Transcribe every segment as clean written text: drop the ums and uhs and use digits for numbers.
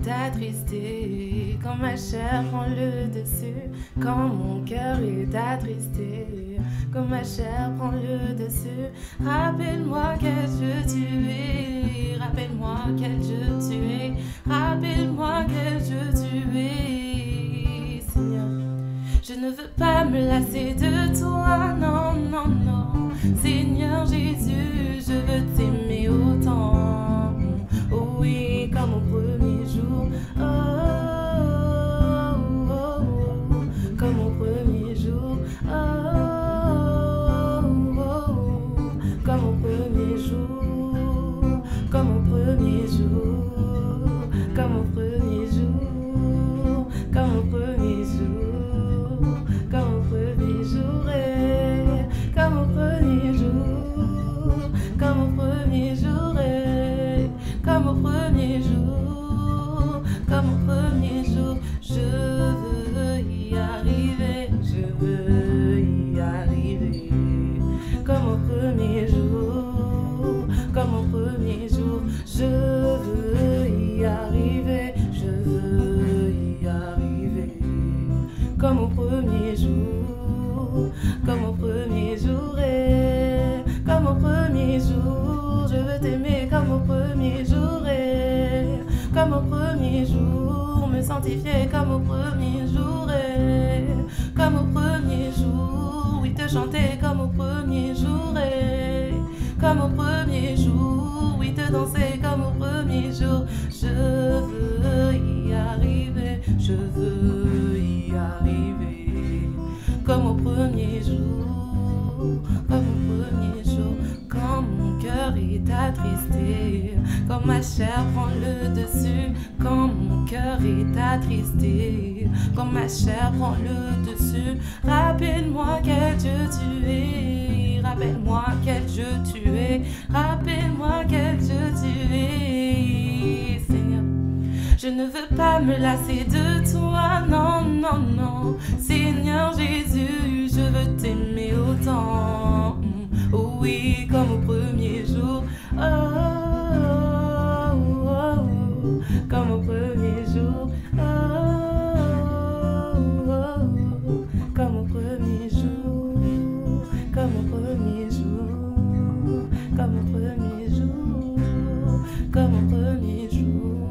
est attristé, quand ma chair prend le dessus, quand mon cœur est attristé, quand ma chair prend le dessus, rappelle-moi quel Dieu tu es, rappelle-moi quel Dieu tu es, rappelle-moi quel Dieu tu es, Seigneur. Je ne veux pas me lasser de toi, non, non, non. Seigneur Jésus, je veux t'aimer autant. Oh oui, comme au premier jour. Oh, oh, oh, oh, comme au premier jour. Oh, oh, oh, comme au premier jour. Comme au premier jour. Comme au premier jour. Comme au premier jour. Comme au premier jour, comme au premier jour, comme au premier jour, comme au premier jour, comme au premier jour, je veux y arriver, je veux y arriver, comme au premier jour, comme au premier jour, je veux y arriver, je veux y arriver. Comme au premier jour, comme au premier jour, comme au premier jour, je veux t'aimer comme au premier jour, comme au premier jour, me sanctifier comme au premier jour, comme au premier jour, oui te chanter comme au premier jour, comme au premier jour, oui te danser comme au premier jour, je veux y arriver, je veux y arriver, comme au premier jour, comme au premier jour, quand mon cœur est attristé, quand ma chair prend le dessus, quand mon cœur est attristé, quand ma chair prend le dessus, rappelle-moi quel Dieu tu es, rappelle-moi quel Dieu tu es, rappelle-moi quel Dieu tu es, Seigneur. Je ne veux pas me lasser de toi, non, non, non. Seigneur Jésus, je veux t'aimer autant. Oh oui, comme au premier jour. Oh, oh, oh, oh, comme au premier jour. Oh, oh, oh, comme au premier jour. Comme au premier jour. Comme au premier jour. Comme au premier jour.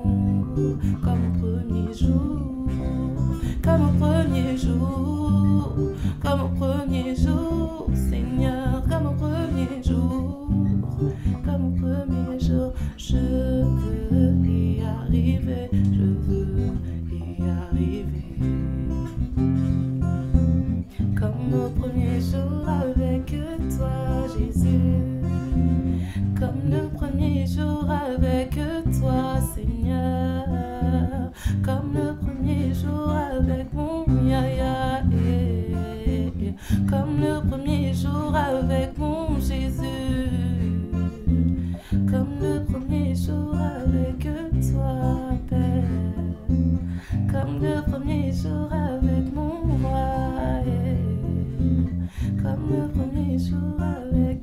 Comme au premier jour, comme au premier jour, comme au premier jour, Seigneur, comme au premier jour, comme au premier jour, je veux y arriver, je veux y arriver. Comme au premier jour avec toi, Jésus, comme le premier jour avec toi, Seigneur, comme le premier jour avec mon Yaya, comme le premier jour avec mon Jésus, comme le premier jour avec toi, Père, comme le premier jour avec mon roi, comme le premier jour avec